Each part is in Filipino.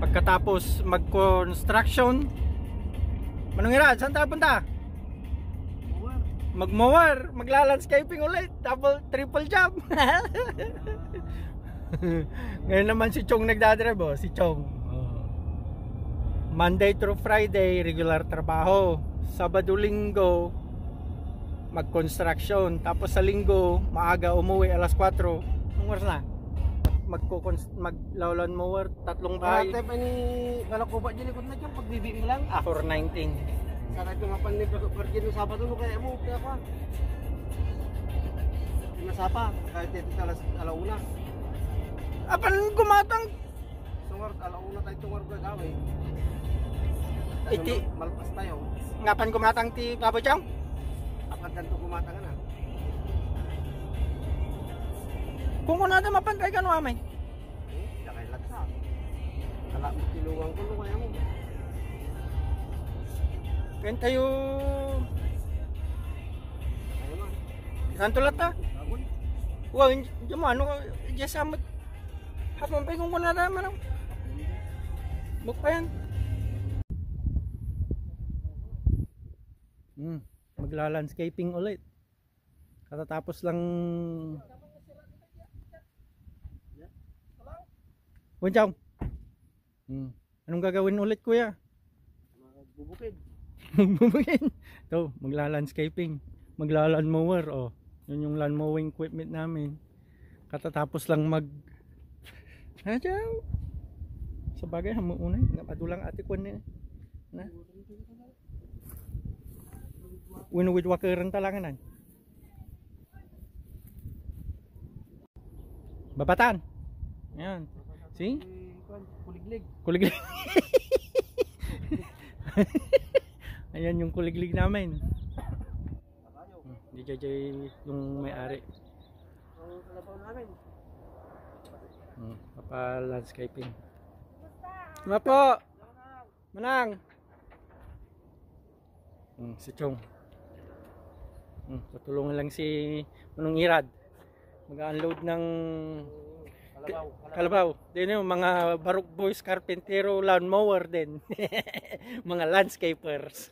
Pagkatapos mag-construction, manong Irad, saan tayo punta? Mag-mower, magla-landscaping ulit, triple job. Ngayon naman si Chong nagdadrive, oh, si Chong. Monday through Friday, regular trabaho. Sabado, Linggo, mag-construction. Tapos sa Linggo, maaga umuwi, alas 4. Anong oras na? Mag-lawn mower, 3 bahay. Kaya ni Galakoba dyan ikot na dyan, pagbibi mo lang. 419. Sana ito nga panin pergi no Sabado no kaya mo, kaya pa. Nasapa, kahit ito alauna. Apan gumatang? Sungar, alauna tayo tungar ko gawin. Iti, malpas tayo. ngapan gumatang ti Papa Chong? Apan kanto gumatang na. Kung natin mapantay ka no amay. Hindi kay laksa. Kala mo tilungan ko no kaya mo. Kaya tayo santo lata. Wah, hindi mo ano diya samot. Hapon pa kung kuna naman. Bukpa yan. Magla-landscaping ulit. Katatapos lang. Bunchong. Anong gagawin ulit kuya? Bubukid. Bubukid. To, magla-landscaping, magla-lawn mower, oh. Yun yung lawn mowing equipment namin. Katatapos lang Ajaw. Sa bagay hamuunay, napadulang ate ko na. Winuwid wakaran talangan. Babatan. Yan. See? Kuliglig. Kuliglig. Ayan yung kuliglig namin. DJ yung may-ari. Ang kalabaw namin. Papa-landscaping. Ano po? Manang. Si Chong. Tutulungan lang si Manong Irad. Mag-unload ng Kalabaw. Din yung mga Barok Boys, Carpentero, lawn mower din. Mga landscapers.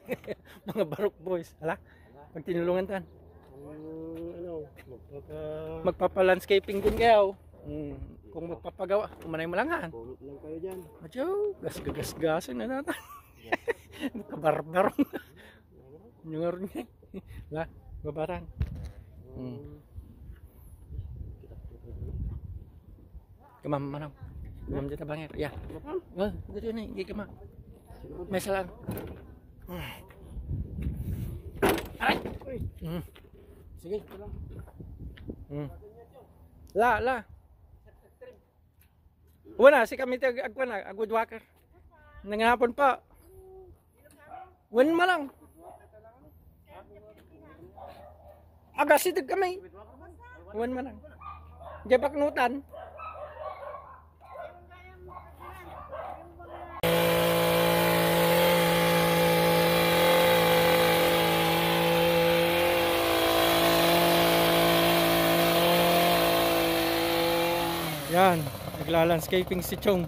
Mga Barok Boys. Hala? Pag tinulungan tan. Magpapa-landscaping din kayo. Kung magpapagawa, umanay mo lang han. Lang kayo dyan. Adyo, gas-gas-gasin na natin. Kabarbarong. Nyungar niya. Lah, babaran. Kamam manang. Kamam dito bangir. Ya. Dito na, hindi kamam. May salang. Aray. Sige, ito lang. La. Wala, si kami agwan na, agudwaker. Nangahapon pa. Wan ma lang. Agasitig kami. Wan ma lang. Diyan paknutan. Yan, nagla-landscaping si Chong.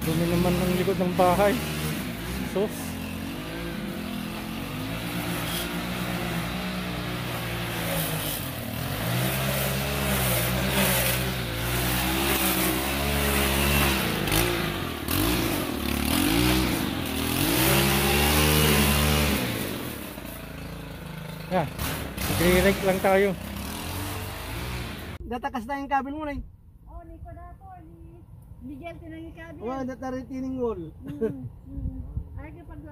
Dumi naman ng likod ng bahay. Sus. Yeah, nagre-rake lang tayo. Datakas na yung kabin mo na eh. Oh, ni ko na po, ni Miguel tinangi ka din. Wala, datariting wall. Ay, pag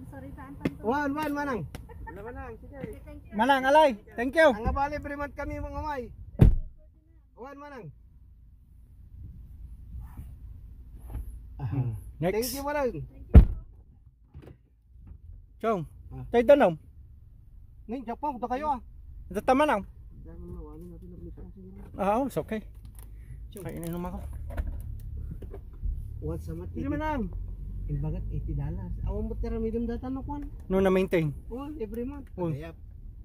saritaan tanto. Wan, manang. Wala manang, sige. Thank you. Manang, alay. Thank you. Ang abali, primat kami mga may. Wan, manang. Thank Next. you, manang. Chong. Tayo danaw. Ning, Japon, ito kayo ah. Ito tama na. Ah, it's okay. Kainin naman ako. Wan, samat. Hindi manang. Imbagat $80. Awang mo tira medium data no kwan. No na maintain. Wan, every month. Oh. Dayap.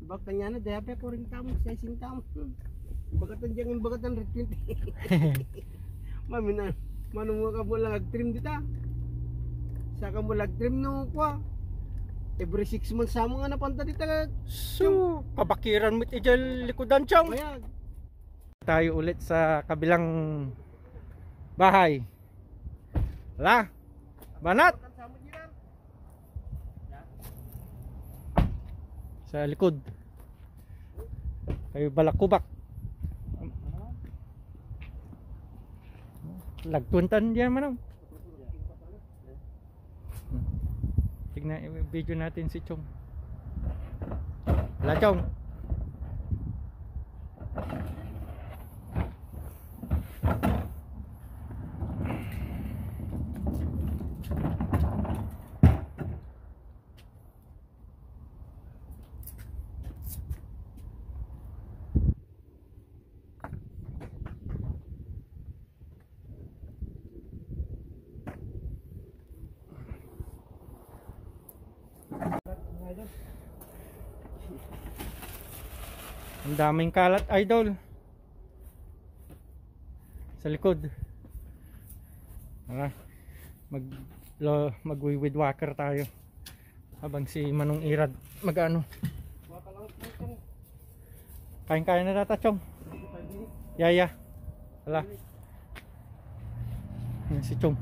Ibag kanya na, dayap ko rin tamo, sizing tamo. Imbagatan dyan, imbagatan rin 20. Mami na, manong ka mo lang ag-trim dita. Saka mo ag-trim no kwa. Every 6 months sa mga napanta dita. So, kabakiran mo iti likodan, Chong. Bayag. Tayo ulit sa kabilang bahay. Hala. Banat. Sa likod. Kayo balakubak. Lagtuntan diyan man. Tignan video natin si Chong. Hala, Chong. Ang daming kalat, idol. Sa likod. Mag-weed walker tayo. Habang si Manong Irad mag-ano. Kain-kain na data, Chong. Yaya. Hala. Yan si Chong.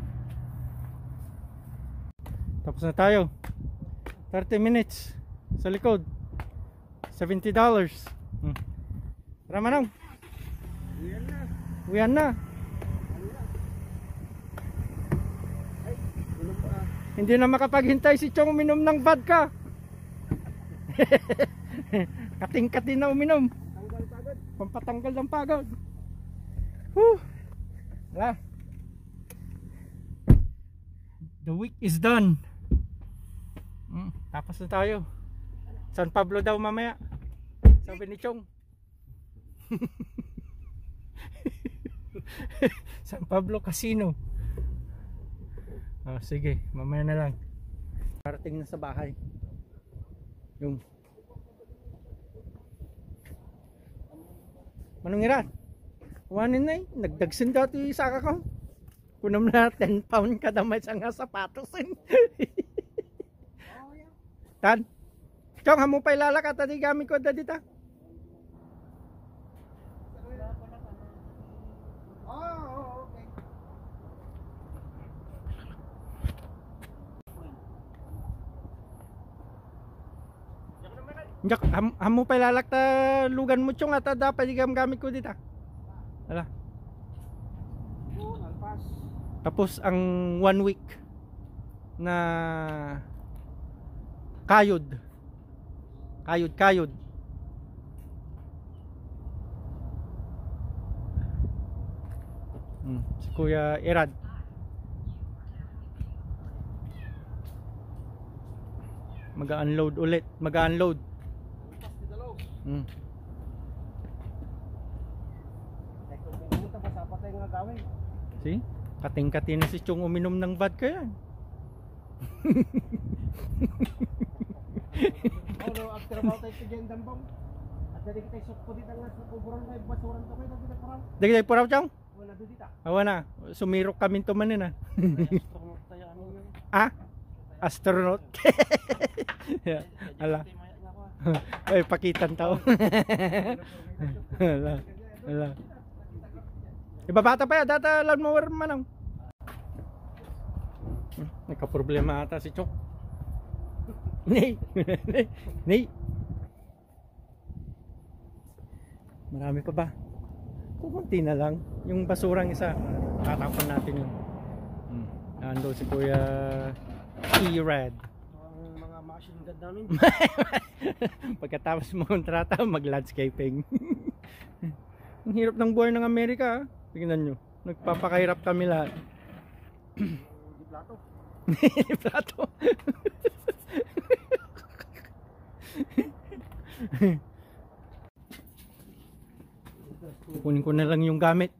Tapos na tayo. 30 minutes sa likod. $70. Tara, Manong. Uwian na. Hindi na makapaghintay si Chong uminom ng vodka. Kating-kating na uminom. Pampatanggal ng pagod. Wala. The week is done. Tapos na tayo. San Pablo daw mamaya. Sabi ni Chong. San Pablo Casino. Sige, mamaya na lang. Parating na sa bahay. Yung Manong Irad, kuhanin na nagdagsin dati sa kakao. Kunam na 10 pound kada may nga sapatos. Tan, Chong, hamo pa ilalak at adi gamit ko dito. Jak, hamo pa ilalak ta lugan mo, Chong, at dapat gamit ko dito. Hala. Tapos ang 1 week na kayod. Si Kuya Irad. Mag-unload ulit, mag-unload. See? Kating-kating na si Chong uminom ng vodka yan. After about tayo tigyan dambang. At dali kita isok po dito nga sa kuburan kay basuran to kayo dito parang. Dagi puraw, Chong? Wala Ado dita. Awa na, sumirok kami tumanin ah. Astronaut tayo ano yun. Ah? Astronaut. Yeah, ala. Ay, pakitan tao. Ala. Ala. Ibabata pa ya, data lawnmower manang. Nagka-problema ata si Chok. Nay. Nay. Marami pa ba? Kukunti na lang. Yung basurang isa, tatapon natin yun. Nandun si Kuya E-Red. Ang mga machine gun namin. Pagkatapos mo kontrata, mag-landscaping. Ang hirap ng buhay ng Amerika. Tingnan nyo. Nagpapakahirap kami lahat. Di plato. Plato. Kunin ko na lang yung gamit.